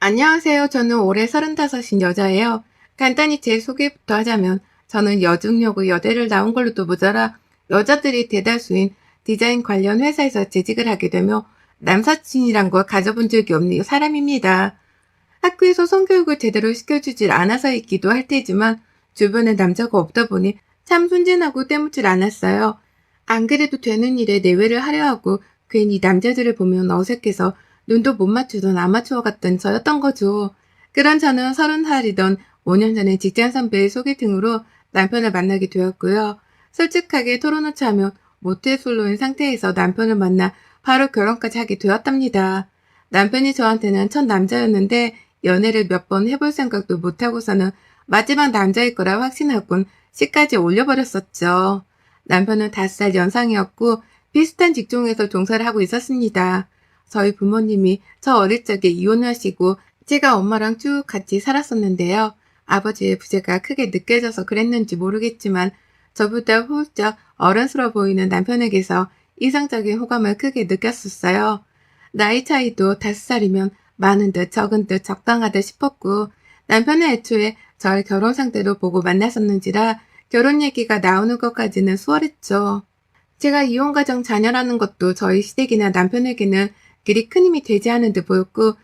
안녕하세요. 저는 올해 35인 여자예요. 간단히 제 소개부터 하자면 저는 여중여고 여대를 나온 걸로도 모자라 여자들이 대다수인 디자인 관련 회사에서 재직을 하게 되며 남사친이란 걸 가져본 적이 없는 사람입니다. 학교에서 성교육을 제대로 시켜주질 않아서이기도 할 테지만 주변에 남자가 없다 보니 참 순진하고 때묻질 않았어요. 안 그래도 되는 일에 내외를 하려 하고 괜히 남자들을 보면 어색해서 눈도 못 맞추던 아마추어 같던 저였던 거죠. 그런 저는 30살이던 5년 전에 직장 선배의 소개팅으로 남편을 만나게 되었고요. 솔직하게 토론을 하며 모태솔로인 상태에서 남편을 만나 바로 결혼까지 하게 되었답니다. 남편이 저한테는 첫 남자였는데 연애를 몇 번 해볼 생각도 못하고서는 마지막 남자일 거라 확신하곤 시까지 올려버렸었죠. 남편은 5살 연상이었고 비슷한 직종에서 종사를 하고 있었습니다. 저희 부모님이 저 어릴 적에 이혼하시고 제가 엄마랑 쭉 같이 살았었는데요. 아버지의 부재가 크게 느껴져서 그랬는지 모르겠지만 저보다 훌쩍 어른스러워 보이는 남편에게서 이성적인 호감을 크게 느꼈었어요. 나이 차이도 5살이면 많은 듯 적은 듯 적당하다 싶었고 남편은 애초에 절 결혼 상대로 보고 만났었는지라 결혼 얘기가 나오는 것까지는 수월했죠. 제가 이혼가정 자녀라는 것도 저희 시댁이나 남편에게는 그리 큰 힘이 되지 않은 듯 보였고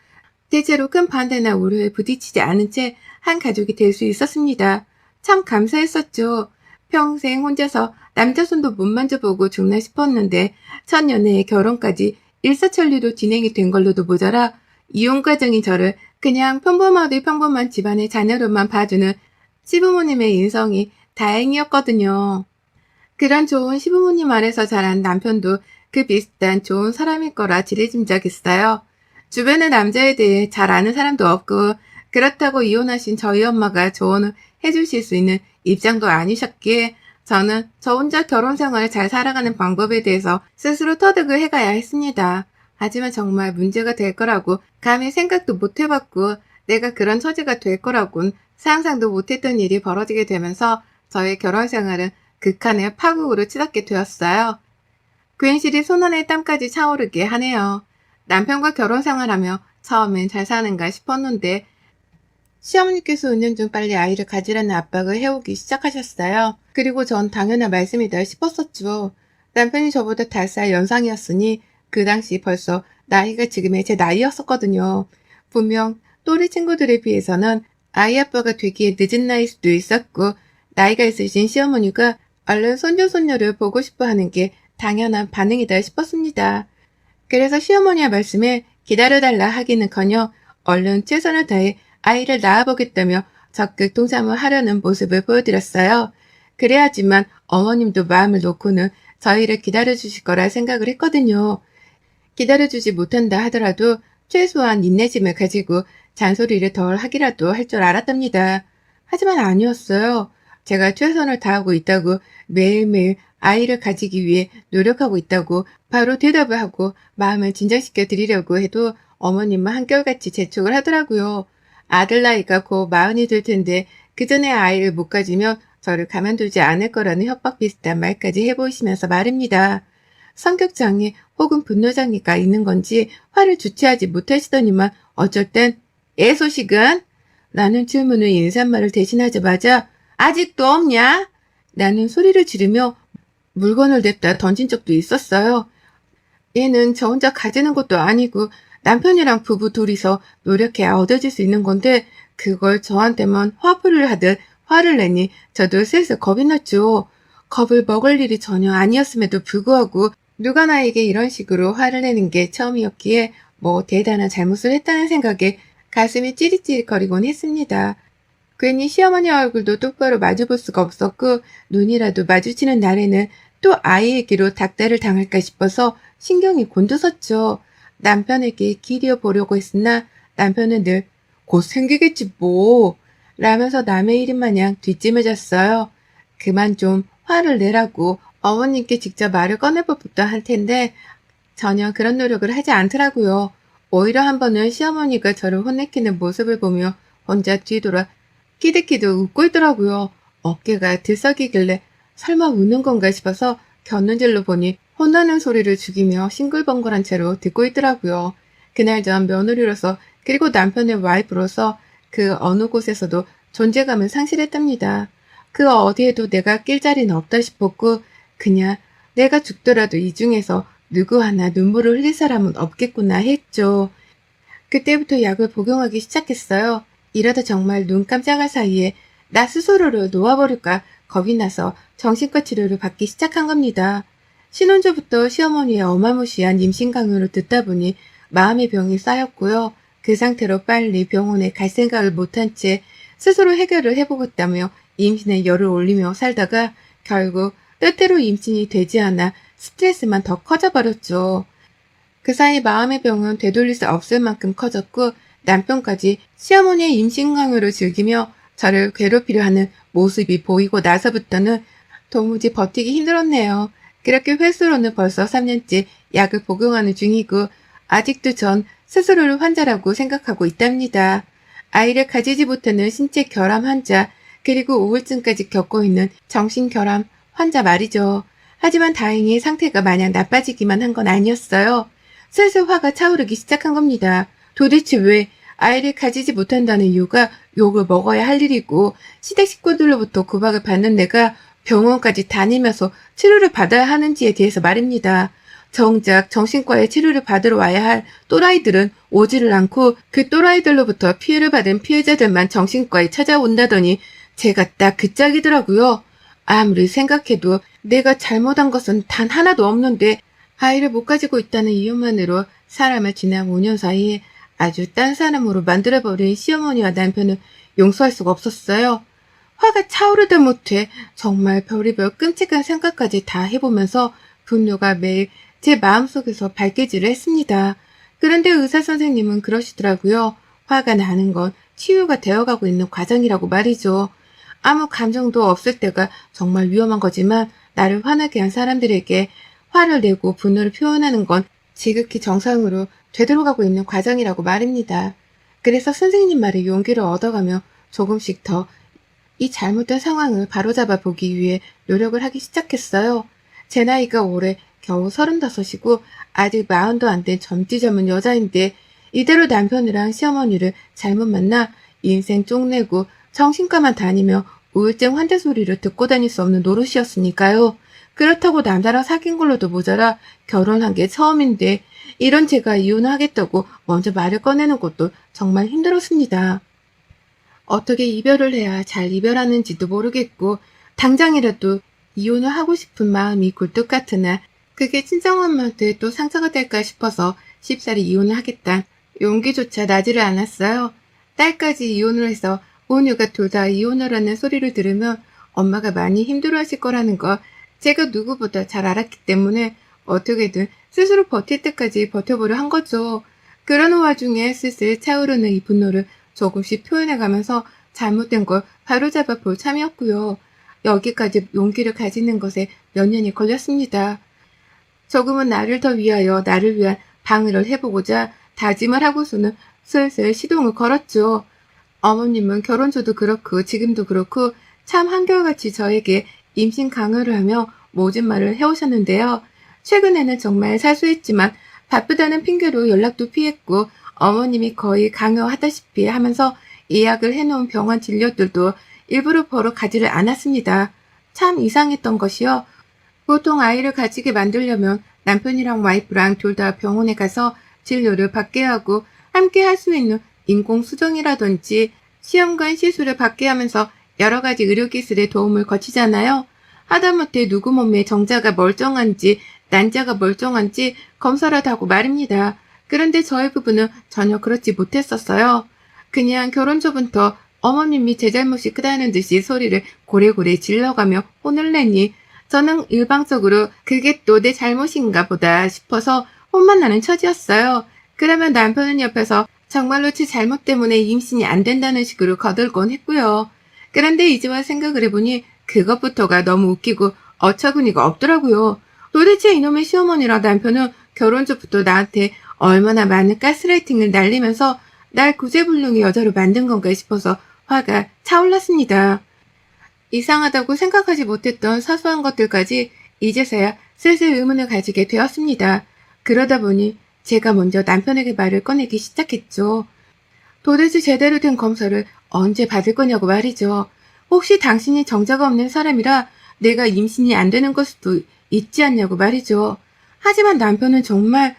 대체로 큰 반대나 우려에 부딪히지 않은 채 한 가족이 될 수 있었습니다. 참 감사했었죠. 평생 혼자서 남자 손도 못 만져보고 죽나 싶었는데 첫 연애에 결혼까지 일사천리로 진행이 된 걸로도 모자라 이혼 과정이 저를 그냥 평범하디 평범한 집안의 자녀로만 봐주는 시부모님의 인성이 다행이었거든요. 그런 좋은 시부모님 아래서 자란 남편도 그 비슷한 좋은 사람일 거라 지레짐작했어요. 주변의 남자에 대해 잘 아는 사람도 없고 그렇다고 이혼하신 저희 엄마가 조언을 해주실 수 있는 입장도 아니셨기에 저는 저 혼자 결혼 생활을 잘 살아가는 방법에 대해서 스스로 터득을 해가야 했습니다. 하지만 정말 문제가 될 거라고 감히 생각도 못 해봤고 내가 그런 처지가 될 거라고는 상상도 못했던 일이 벌어지게 되면서 저의 결혼 생활은 극한의 파국으로 치닫게 되었어요. 괜시리 손안에 땀까지 차오르게 하네요. 남편과 결혼 생활하며 처음엔 잘 사는가 싶었는데 시어머니께서 은연중 빨리 아이를 가지라는 압박을 해오기 시작하셨어요. 그리고 전 당연한 말씀이다 싶었었죠. 남편이 저보다 5살 연상이었으니 그 당시 벌써 나이가 지금의 제 나이였었거든요. 분명 또래 친구들에 비해서는 아이 아빠가 되기에 늦은 나이일 수도 있었고 나이가 있으신 시어머니가 얼른 손녀손녀를 보고 싶어 하는 게 당연한 반응이다 싶었습니다. 그래서 시어머니의 말씀에 기다려달라 하기는커녕 얼른 최선을 다해 아이를 낳아보겠다며 적극 동참을 하려는 모습을 보여드렸어요. 그래야지만 어머님도 마음을 놓고는 저희를 기다려주실 거라 생각을 했거든요. 기다려주지 못한다 하더라도 최소한 인내심을 가지고 잔소리를 덜 하기라도 할 줄 알았답니다. 하지만 아니었어요. 제가 최선을 다하고 있다고 매일매일 아이를 가지기 위해 노력하고 있다고 바로 대답을 하고 마음을 진정시켜 드리려고 해도 어머님은 한결같이 재촉을 하더라고요. 아들 나이가 곧 40이 될 텐데 그 전에 아이를 못 가지면 저를 가만두지 않을 거라는 협박 비슷한 말까지 해보시면서 말입니다. 성격장애 혹은 분노장애가 있는 건지 화를 주체하지 못하시더니만 어쩔 땐 애소식은? 라는 질문을 인사말을 대신하자마자 아직도 없냐? 라는 소리를 지르며 물건을 냅다 던진 적도 있었어요. 얘는 저 혼자 가지는 것도 아니고 남편이랑 부부 둘이서 노력해야 얻어질 수 있는 건데 그걸 저한테만 화풀이를 하듯 화를 내니 저도 슬슬 겁이 났죠. 겁을 먹을 일이 전혀 아니었음에도 불구하고 누가 나에게 이런 식으로 화를 내는 게 처음이었기에 뭐 대단한 잘못을 했다는 생각에 가슴이 찌릿찌릿거리곤 했습니다. 괜히 시어머니 얼굴도 똑바로 마주볼 수가 없었고 눈이라도 마주치는 날에는 또 아이에게로 닥달을 당할까 싶어서 신경이 곤두섰죠. 남편에게 기대어 보려고 했으나 남편은 늘 곧 생기겠지 뭐 라면서 남의 일인 마냥 뒷짐을 졌어요. 그만 좀 화를 내라고 어머님께 직접 말을 꺼내볼부터 할 텐데 전혀 그런 노력을 하지 않더라고요. 오히려 한 번은 시어머니가 저를 혼내키는 모습을 보며 혼자 뒤돌아 키득키득 웃고 있더라고요. 어깨가 들썩이길래 설마 우는 건가 싶어서 곁눈질로 보니 혼나는 소리를 죽이며 싱글벙글한 채로 듣고 있더라고요. 그날 전 며느리로서 그리고 남편의 와이프로서 그 어느 곳에서도 존재감을 상실했답니다. 그 어디에도 내가 낄 자리는 없다 싶었고 그냥 내가 죽더라도 이 중에서 누구 하나 눈물을 흘릴 사람은 없겠구나 했죠. 그때부터 약을 복용하기 시작했어요. 이러다 정말 눈 깜짝할 사이에 나 스스로를 놓아버릴까 겁이 나서 정신과 치료를 받기 시작한 겁니다. 신혼초부터 시어머니의 어마무시한 임신 강요를 듣다 보니 마음의 병이 쌓였고요. 그 상태로 빨리 병원에 갈 생각을 못한 채 스스로 해결을 해보겠다며 임신에 열을 올리며 살다가 결국 뜻대로 임신이 되지 않아 스트레스만 더 커져버렸죠. 그 사이 마음의 병은 되돌릴 수 없을 만큼 커졌고 남편까지 시어머니의 임신 강요를 즐기며 저를 괴롭히려 하는 모습이 보이고 나서부터는 도무지 버티기 힘들었네요. 그렇게 횟수로는 벌써 3년째 약을 복용하는 중이고 아직도 전 스스로를 환자라고 생각하고 있답니다. 아이를 가지지 못하는 신체 결함 환자 그리고 우울증까지 겪고 있는 정신결함 환자 말이죠. 하지만 다행히 상태가 마냥 나빠지기만 한 건 아니었어요. 슬슬 화가 차오르기 시작한 겁니다. 도대체 왜 아이를 가지지 못한다는 이유가 욕을 먹어야 할 일이고 시댁 식구들로부터 구박을 받는 내가 병원까지 다니면서 치료를 받아야 하는지에 대해서 말입니다. 정작 정신과에 치료를 받으러 와야 할 또라이들은 오지를 않고 그 또라이들로부터 피해를 받은 피해자들만 정신과에 찾아온다더니 제가 딱 그 짝이더라고요. 아무리 생각해도 내가 잘못한 것은 단 하나도 없는데 아이를 못 가지고 있다는 이유만으로 사람을 지난 5년 사이에 아주 딴 사람으로 만들어버린 시어머니와 남편은 용서할 수가 없었어요. 화가 차오르다 못해 정말 별의별 끔찍한 생각까지 다 해보면서 분노가 매일 제 마음속에서 발길질을 했습니다. 그런데 의사 선생님은 그러시더라고요. 화가 나는 건 치유가 되어가고 있는 과정이라고 말이죠. 아무 감정도 없을 때가 정말 위험한 거지만 나를 화나게 한 사람들에게 화를 내고 분노를 표현하는 건 지극히 정상으로 되돌아가고 있는 과정이라고 말입니다. 그래서 선생님 말에 용기를 얻어가며 조금씩 더 이 잘못된 상황을 바로잡아 보기 위해 노력을 하기 시작했어요. 제 나이가 올해 겨우 35이고 아직 40도 안 된 젊디 젊은 여자인데 이대로 남편이랑 시어머니를 잘못 만나 인생 쪽내고 정신과만 다니며 우울증 환자 소리를 듣고 다닐 수 없는 노릇이었으니까요. 그렇다고 남자랑 사귄 걸로도 모자라 결혼한 게 처음인데 이런 제가 이혼을 하겠다고 먼저 말을 꺼내는 것도 정말 힘들었습니다. 어떻게 이별을 해야 잘 이별하는지도 모르겠고 당장이라도 이혼을 하고 싶은 마음이 굴뚝 같으나 그게 친정엄마한테 또 상처가 될까 싶어서 쉽사리 이혼을 하겠다 용기조차 나지를 않았어요. 딸까지 이혼을 해서 모녀가 둘 다 이혼을 하는 소리를 들으면 엄마가 많이 힘들어하실 거라는 거 제가 누구보다 잘 알았기 때문에 어떻게든 스스로 버틸 때까지 버텨보려 한 거죠. 그러는 와중에 슬슬 차오르는 이 분노를 조금씩 표현해가면서 잘못된 걸 바로잡아 볼 참이었고요. 여기까지 용기를 가지는 것에 몇 년이 걸렸습니다. 조금은 나를 더 위하여 나를 위한 방어를 해보고자 다짐을 하고서는 슬슬 시동을 걸었죠. 어머님은 결혼 전도 그렇고 지금도 그렇고 참 한결같이 저에게 임신 강요를 하며 모진 말을 해오셨는데요. 최근에는 정말 사소했지만 바쁘다는 핑계로 연락도 피했고 어머님이 거의 강요하다시피 하면서 예약을 해놓은 병원 진료들도 일부러 보러 가지를 않았습니다. 참 이상했던 것이요. 보통 아이를 가지게 만들려면 남편이랑 와이프랑 둘 다 병원에 가서 진료를 받게 하고 함께 할 수 있는 인공수정이라든지 시험관 시술을 받게 하면서 여러 가지 의료기술의 도움을 거치잖아요. 하다못해 누구 몸에 정자가 멀쩡한지 난자가 멀쩡한지 검사를 하고 말입니다. 그런데 저희 부부는 전혀 그렇지 못했었어요. 그냥 결혼 전부터 어머님이 제 잘못이 크다는 듯이 소리를 고래고래 질러가며 혼을 내니 저는 일방적으로 그게 또 내 잘못인가 보다 싶어서 혼만 나는 처지였어요. 그러면 남편은 옆에서 정말로 제 잘못 때문에 임신이 안 된다는 식으로 거들곤 했고요. 그런데 이제 와 생각을 해보니 그것부터가 너무 웃기고 어처구니가 없더라고요. 도대체 이놈의 시어머니랑 남편은 결혼 전부터 나한테 얼마나 많은 가스라이팅을 날리면서 날 구제불능의 여자로 만든 건가 싶어서 화가 차올랐습니다. 이상하다고 생각하지 못했던 사소한 것들까지 이제서야 슬슬 의문을 가지게 되었습니다. 그러다 보니 제가 먼저 남편에게 말을 꺼내기 시작했죠. 도대체 제대로 된 검사를 언제 받을 거냐고 말이죠. 혹시 당신이 정자가 없는 사람이라 내가 임신이 안 되는 걸 수도 있지 않냐고 말이죠. 하지만 남편은 정말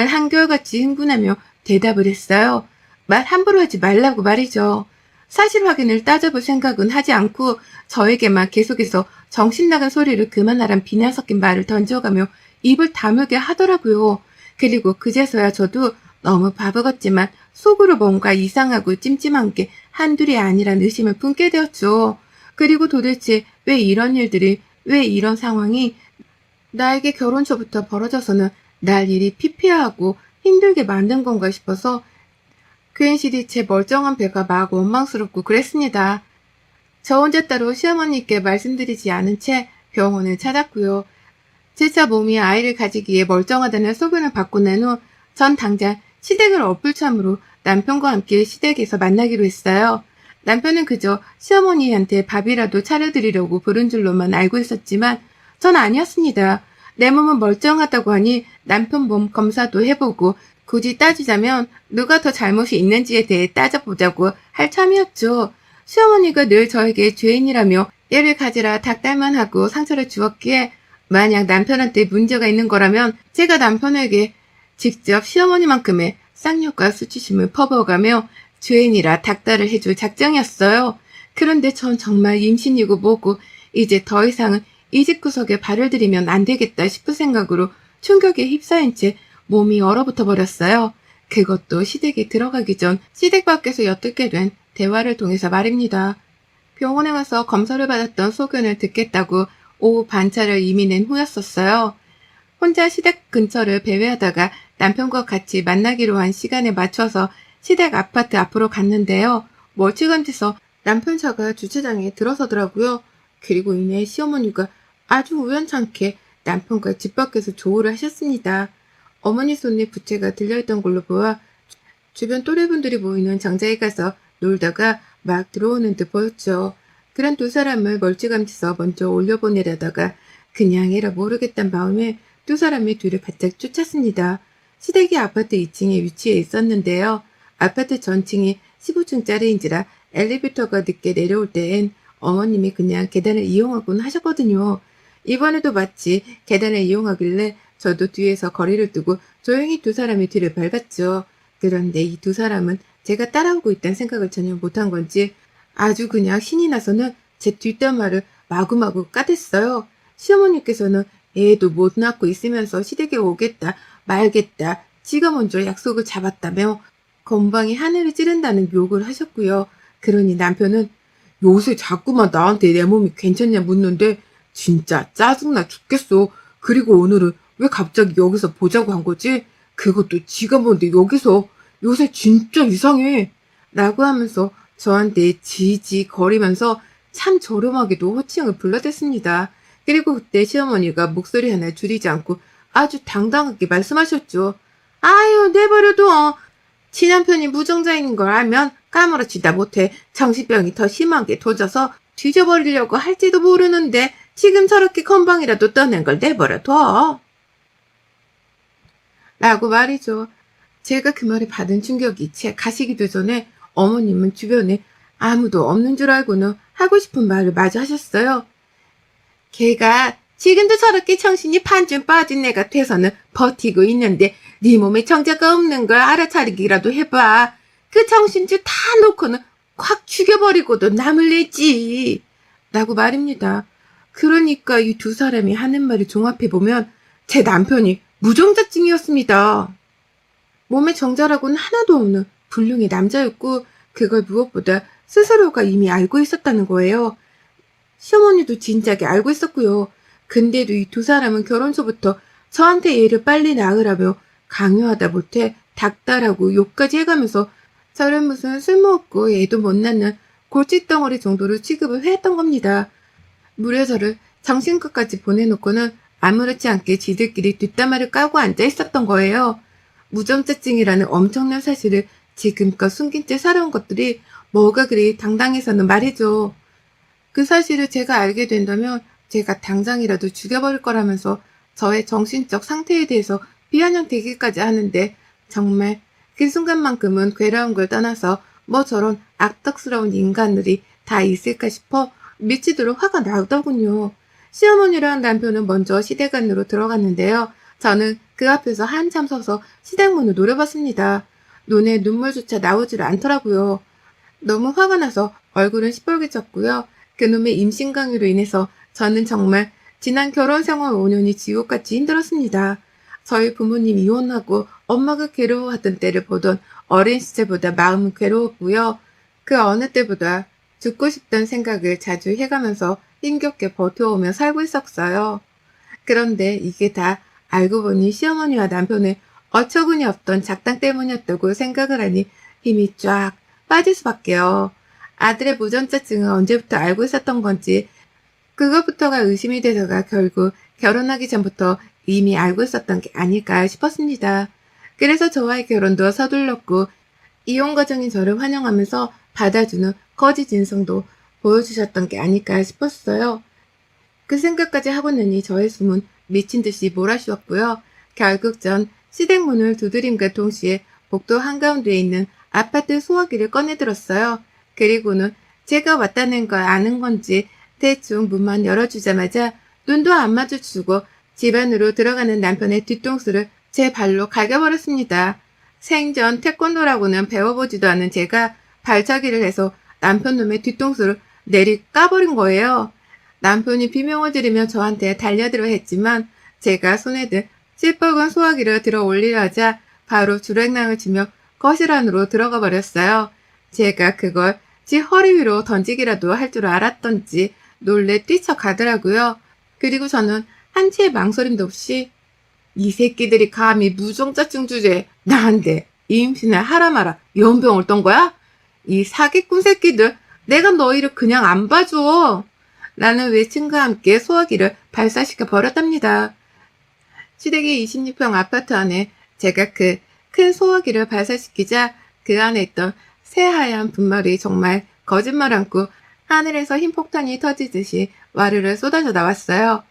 한결같이 흥분하며 대답을 했어요. 말 함부로 하지 말라고 말이죠. 사실 확인을 따져볼 생각은 하지 않고 저에게만 계속해서 정신 나간 소리를 그만하란 비난 섞인 말을 던져가며 입을 다물게 하더라고요. 그리고 그제서야 저도 너무 바보 같지만 속으로 뭔가 이상하고 찜찜한 게 한둘이 아니란 의심을 품게 되었죠. 그리고 도대체 왜 이런 상황이 나에게 결혼 초부터 벌어져서는 날 일이 피폐하고 힘들게 만든 건가 싶어서 괜시리 제 멀쩡한 배가 막 원망스럽고 그랬습니다. 저 혼자 따로 시어머니께 말씀드리지 않은 채 병원을 찾았고요. 제차 몸이 아이를 가지기에 멀쩡하다는 소견을 받고 난 후 전 당장 시댁을 어불참으로 남편과 함께 시댁에서 만나기로 했어요. 남편은 그저 시어머니한테 밥이라도 차려드리려고 부른 줄로만 알고 있었지만 전 아니었습니다. 내 몸은 멀쩡하다고 하니 남편 몸 검사도 해보고 굳이 따지자면 누가 더 잘못이 있는지에 대해 따져보자고 할 참이었죠. 시어머니가 늘 저에게 죄인이라며 애를 가지라 닭달만 하고 상처를 주었기에 만약 남편한테 문제가 있는 거라면 제가 남편에게 직접 시어머니만큼의 쌍욕과 수치심을 퍼부어가며 죄인이라 닭달을 해줄 작정이었어요. 그런데 전 정말 임신이고 뭐고 이제 더 이상은 이 집구석에 발을 들이면 안 되겠다 싶은 생각으로 충격에 휩싸인 채 몸이 얼어붙어 버렸어요. 그것도 시댁에 들어가기 전 시댁 밖에서 엿듣게 된 대화를 통해서 말입니다. 병원에 와서 검사를 받았던 소견을 듣겠다고 오후 반차를 이미 낸 후였었어요. 혼자 시댁 근처를 배회하다가 남편과 같이 만나기로 한 시간에 맞춰서 시댁 아파트 앞으로 갔는데요. 멀찌감치서 남편 차가 주차장에 들어서더라고요. 그리고 이내 시어머니가 아주 우연찮게 남편과 집 밖에서 조우를 하셨습니다. 어머니 손에 부채가 들려있던 걸로 보아 주변 또래분들이 모이는 장자에 가서 놀다가 막 들어오는 듯 보였죠. 그런 두 사람을 멀찌감치서 먼저 올려보내려다가 그냥 에라 모르겠단 마음에 두 사람의 뒤를 바짝 쫓았습니다. 시댁이 아파트 2층에 위치해 있었는데요. 아파트 전층이 15층짜리인지라 엘리베이터가 늦게 내려올 때엔 어머님이 그냥 계단을 이용하곤 하셨거든요. 이번에도 마치 계단을 이용하길래 저도 뒤에서 거리를 두고 조용히 두 사람의 뒤를 밟았죠. 그런데 이 두 사람은 제가 따라오고 있다는 생각을 전혀 못한 건지 아주 그냥 신이 나서는 제 뒷담화를 마구마구 까댔어요. 시어머니께서는 애도 못 낳고 있으면서 시댁에 오겠다 말겠다 지가 먼저 약속을 잡았다며 건방이 하늘을 찌른다는 욕을 하셨고요. 그러니 남편은 요새 자꾸만 나한테 내 몸이 괜찮냐 묻는데 진짜 짜증나 죽겠어. 그리고 오늘은 왜 갑자기 여기서 보자고 한 거지? 그것도 지가 뭔데 여기서 요새 진짜 이상해. 라고 하면서 저한테 지지 거리면서 참 저렴하게도 호칭을 불러댔습니다. 그리고 그때 시어머니가 목소리 하나 줄이지 않고 아주 당당하게 말씀하셨죠. 아유 내버려둬. 친남편이 무정자인 걸 알면 까무러치다 못해 정신병이 더 심하게 도져서 뒤져버리려고 할지도 모르는데 지금 저렇게 건방이라도 떠낸 걸 내버려둬. 라고 말이죠. 제가 그 말에 받은 충격이 채 가시기도 전에 어머님은 주변에 아무도 없는 줄 알고는 하고 싶은 말을 마저 하셨어요. 걔가 지금도 저렇게 정신이 반쯤 빠진 애가 돼서는 버티고 있는데 네 몸에 정자가 없는 걸 알아차리기라도 해봐. 그 정신줄 다 놓고는 확 죽여버리고도 남을 내지. 라고 말입니다. 그러니까 이 두 사람이 하는 말을 종합해보면 제 남편이 무정자증이었습니다. 몸에 정자라고는 하나도 없는 불륜의 남자였고 그걸 무엇보다 스스로가 이미 알고 있었다는 거예요. 시어머니도 진작에 알고 있었고요. 근데도 이 두 사람은 결혼 초부터 저한테 애를 빨리 낳으라며 강요하다 못해 닥달하고 욕까지 해가면서 저를 무슨 쓸모없고 애도 못 낳는 골칫덩어리 정도로 취급을 해왔던 겁니다. 무려 저를 정신과까지 보내놓고는 아무렇지 않게 지들끼리 뒷담화를 까고 앉아 있었던 거예요. 무정자증이라는 엄청난 사실을 지금껏 숨긴 채 살아온 것들이 뭐가 그리 당당해서는 말이죠. 그 사실을 제가 알게 된다면 제가 당장이라도 죽여버릴 거라면서 저의 정신적 상태에 대해서 비아냥대기까지 하는데 정말 그 순간만큼은 괴로운 걸 떠나서 뭐 저런 악덕스러운 인간들이 다 있을까 싶어 미치도록 화가 나더군요. 시어머니랑 남편은 먼저 시댁 안으로 들어갔는데요. 저는 그 앞에서 한참 서서 시댁 문을 노려봤습니다. 눈에 눈물조차 나오질 않더라고요. 너무 화가 나서 얼굴은 시뻘개졌고요. 그놈의 임신 강요로 인해서 저는 정말 지난 결혼 생활 5년이 지옥같이 힘들었습니다. 저희 부모님 이혼하고 엄마가 괴로워하던 때를 보던 어린 시절보다 마음은 괴로웠고요. 그 어느 때보다 죽고 싶다는 생각을 자주 해가면서 힘겹게 버텨오며 살고 있었어요. 그런데 이게 다 알고 보니 시어머니와 남편의 어처구니 없던 작당 때문이었다고 생각을 하니 힘이 쫙 빠질 수밖에요. 아들의 무전자증은 언제부터 알고 있었던 건지 그것부터가 의심이 되다가 결국 결혼하기 전부터 이미 알고 있었던 게 아닐까 싶었습니다. 그래서 저와의 결혼도 서둘렀고 이혼 과정인 저를 환영하면서 받아주는 거짓 인성도 보여주셨던 게 아닐까 싶었어요. 그 생각까지 하고 나니 저의 숨은 미친 듯이 몰아쉬었고요. 결국 전 시댁 문을 두드림과 동시에 복도 한가운데에 있는 아파트 소화기를 꺼내들었어요. 그리고는 제가 왔다는 걸 아는 건지 대충 문만 열어주자마자 눈도 안 마주치고 집 안으로 들어가는 남편의 뒤통수를 제 발로 갈겨버렸습니다. 생전 태권도라고는 배워보지도 않은 제가 발차기를 해서 남편 놈의 뒤통수를 내리 까버린 거예요. 남편이 비명을 지르며 저한테 달려들어 했지만 제가 손에 든 시뻘건 소화기를 들어 올리려 하자 바로 주랭랑을 치며 거실 안으로 들어가 버렸어요. 제가 그걸 지 허리 위로 던지기라도 할 줄 알았던지 놀래 뛰쳐가더라고요. 그리고 저는 한치의 망설임도 없이 이 새끼들이 감히 무정자증 주제에 나한테 임신을 하라 마라 연병을 떤 거야? 이 사기꾼 새끼들 내가 너희를 그냥 안 봐줘. 라는 외침과 함께 소화기를 발사시켜 버렸답니다. 시댁의 26평 아파트 안에 제가 그 큰 소화기를 발사시키자 그 안에 있던 새하얀 분말이 정말 거짓말 않고 하늘에서 흰 폭탄이 터지듯이 와르르 쏟아져 나왔어요.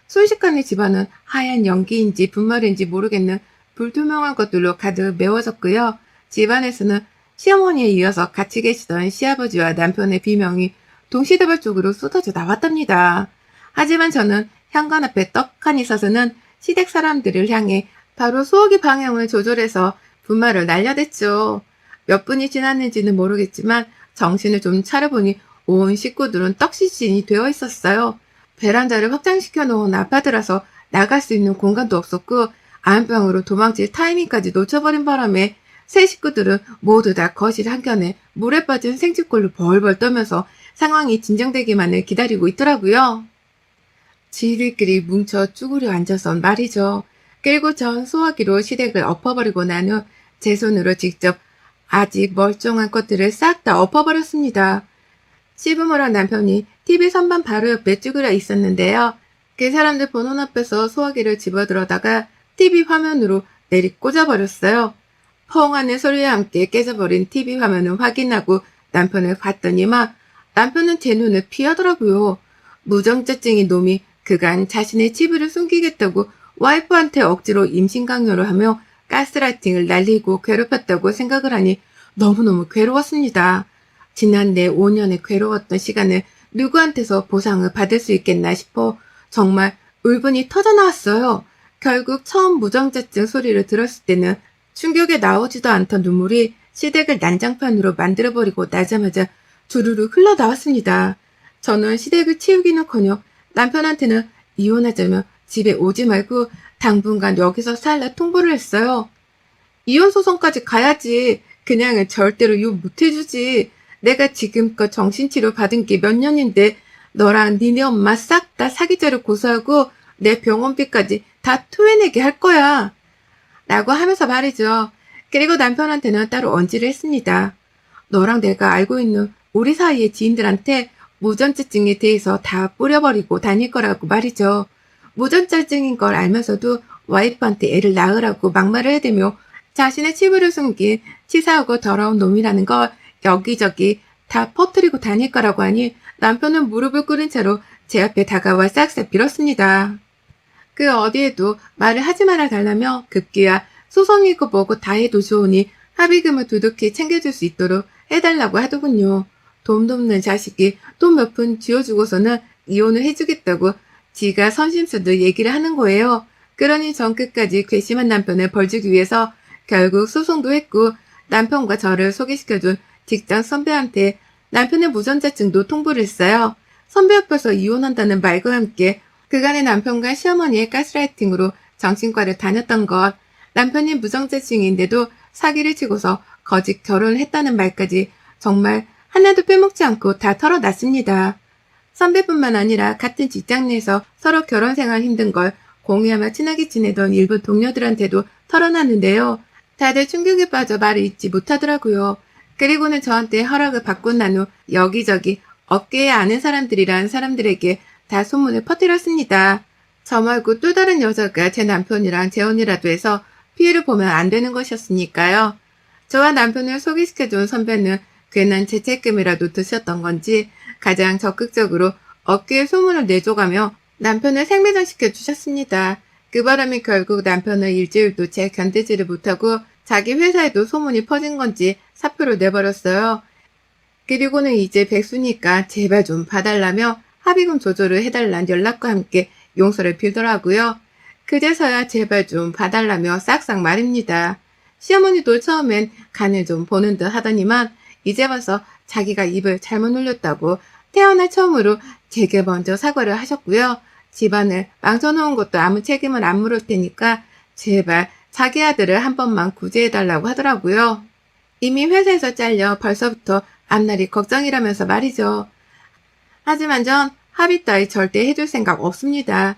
순식간에 집안은 하얀 연기인지 분말인지 모르겠는 불투명한 것들로 가득 메워졌고요. 집안에서는 시어머니에 이어서 같이 계시던 시아버지와 남편의 비명이 동시다발적으로 쏟아져 나왔답니다. 하지만 저는 현관 앞에 떡하니 서서는 시댁 사람들을 향해 바로 소화기 방향을 조절해서 분말을 날려댔죠. 몇 분이 지났는지는 모르겠지만 정신을 좀 차려보니 온 식구들은 떡시신이 되어 있었어요. 베란다를 확장시켜 놓은 아파트라서 나갈 수 있는 공간도 없었고 안방으로 도망칠 타이밍까지 놓쳐버린 바람에 세 식구들은 모두 다 거실 한켠에 물에 빠진 생쥐꼴로 벌벌 떠면서 상황이 진정되기만을 기다리고 있더라고요. 지들끼리 뭉쳐 쭈그려 앉아선 말이죠. 그리고 전 소화기로 시댁을 엎어버리고 난 후 제 손으로 직접 아직 멀쩡한 것들을 싹 다 엎어버렸습니다. 시부모랑 남편이 TV 선반 바로 옆에 쭈그려 있었는데요. 그 사람들 보는 앞에서 소화기를 집어들어다가 TV 화면으로 내리 꽂아버렸어요. 펑 하는 소리와 함께 깨져버린 TV 화면을 확인하고 남편을 봤더니만 남편은 제 눈을 피하더라고요. 무정자증인 놈이 그간 자신의 치부를 숨기겠다고 와이프한테 억지로 임신 강요를 하며 가스라이팅을 날리고 괴롭혔다고 생각을 하니 너무너무 괴로웠습니다. 지난 내 5년의 괴로웠던 시간을 누구한테서 보상을 받을 수 있겠나 싶어 정말 울분이 터져나왔어요. 결국 처음 무정자증 소리를 들었을 때는 충격에 나오지도 않던 눈물이 시댁을 난장판으로 만들어버리고 나자마자 주르르 흘러나왔습니다. 저는 시댁을 치우기는커녕 남편한테는 이혼하자며 집에 오지 말고 당분간 여기서 살라 통보를 했어요. 이혼 소송까지 가야지. 그냥은 절대로 욕 못해주지. 내가 지금껏 정신치료 받은 게 몇 년인데 너랑 니네 엄마 싹 다 사기죄로 고소하고 내 병원비까지 다 토해내게 할 거야. 라고 하면서 말이죠. 그리고 남편한테는 따로 언지를 했습니다. 너랑 내가 알고 있는 우리 사이의 지인들한테 무전자증에 대해서 다 뿌려버리고 다닐 거라고 말이죠. 무전자증인 걸 알면서도 와이프한테 애를 낳으라고 막말을 해대며 자신의 치부를 숨긴 치사하고 더러운 놈이라는 걸 여기저기 다 퍼뜨리고 다닐 거라고 하니 남편은 무릎을 꿇은 채로 제 앞에 다가와 싹싹 빌었습니다. 그 어디에도 말을 하지 말아 달라며 급기야 소송이고 뭐고 다 해도 좋으니 합의금을 두둑히 챙겨줄 수 있도록 해달라고 하더군요. 돈도 없는 자식이 돈 몇 푼 쥐어주고서는 이혼을 해주겠다고 지가 선심수도 얘기를 하는 거예요. 그러니 전 끝까지 괘씸한 남편을 벌주기 위해서 결국 소송도 했고 남편과 저를 소개시켜준 직장 선배한테 남편의 무전자증도 통보를 했어요. 선배 옆에서 이혼한다는 말과 함께 그간의 남편과 시어머니의 가스라이팅으로 정신과를 다녔던 것, 남편이 무정자증인데도 사기를 치고서 거짓 결혼을 했다는 말까지 정말 하나도 빼먹지 않고 다 털어놨습니다. 선배뿐만 아니라 같은 직장 내에서 서로 결혼 생활 힘든 걸 공유하며 친하게 지내던 일부 동료들한테도 털어놨는데요. 다들 충격에 빠져 말을 잇지 못하더라고요. 그리고는 저한테 허락을 받고 난 후 여기저기 업계에 아는 사람들이란 사람들에게 다 소문을 퍼뜨렸습니다. 저 말고 또 다른 여자가 제 남편이랑 재혼이라도 해서 피해를 보면 안 되는 것이었으니까요. 저와 남편을 소개시켜준 선배는 괜한 죄책감이라도 드셨던 건지 가장 적극적으로 업계에 소문을 내줘가며 남편을 생매장시켜 주셨습니다. 그 바람에 결국 남편은 일주일도 제 견디지를 못하고 자기 회사에도 소문이 퍼진 건지 사표를 내버렸어요. 그리고는 이제 백수니까 제발 좀 봐달라며 합의금 조절을 해달란 연락과 함께 용서를 빌더라고요. 그제서야 제발 좀 봐달라며 싹싹 말입니다. 시어머니도 처음엔 간을 좀 보는 듯 하더니만 이제 와서 자기가 입을 잘못 눌렸다고 태어나 처음으로 제게 먼저 사과를 하셨고요. 집안을 망쳐놓은 것도 아무 책임을 안 물을 테니까 제발 자기 아들을 한 번만 구제해달라고 하더라고요. 이미 회사에서 잘려 벌써부터 앞날이 걱정이라면서 말이죠. 하지만 전 합의 따위 절대 해줄 생각 없습니다.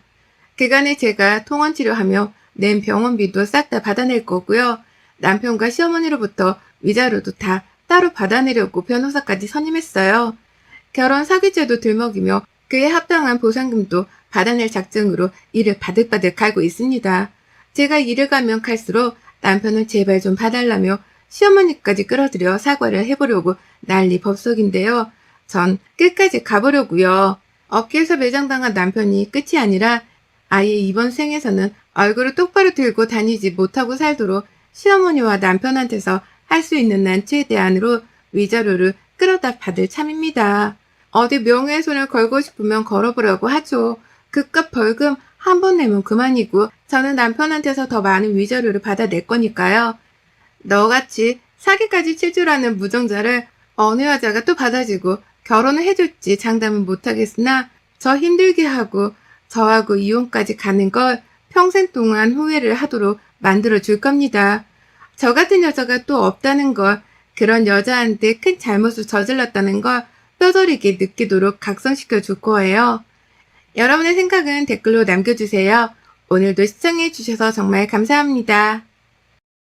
그간에 제가 통원치료하며 낸 병원비도 싹 다 받아낼 거고요. 남편과 시어머니로부터 위자료도 다 따로 받아내려고 변호사까지 선임했어요. 결혼 사기죄도 들먹이며 그에 합당한 보상금도 받아낼 작정으로 이를 바득바득 갈고 있습니다. 제가 일을 가면 갈수록 남편은 제발 좀 봐달라며 시어머니까지 끌어들여 사과를 해보려고 난리 법석인데요. 전 끝까지 가보려고요. 업계에서 매장당한 남편이 끝이 아니라 아예 이번 생에서는 얼굴을 똑바로 들고 다니지 못하고 살도록 시어머니와 남편한테서 할 수 있는 난 최대한으로 위자료를 끌어다 받을 참입니다. 어디 명예훼손을 걸고 싶으면 걸어보라고 하죠. 그깟 벌금 한 번 내면 그만이고 저는 남편한테서 더 많은 위자료를 받아낼 거니까요. 너같이 사기까지 칠 줄 아는 무정자를 어느 여자가 또 받아주고 결혼을 해줄지 장담은 못하겠으나 저 힘들게 하고 저하고 이혼까지 가는 걸 평생 동안 후회를 하도록 만들어줄 겁니다. 저 같은 여자가 또 없다는 걸, 그런 여자한테 큰 잘못을 저질렀다는 걸 뼈저리게 느끼도록 각성시켜 줄 거예요. 여러분의 생각은 댓글로 남겨주세요. 오늘도 시청해주셔서 정말 감사합니다.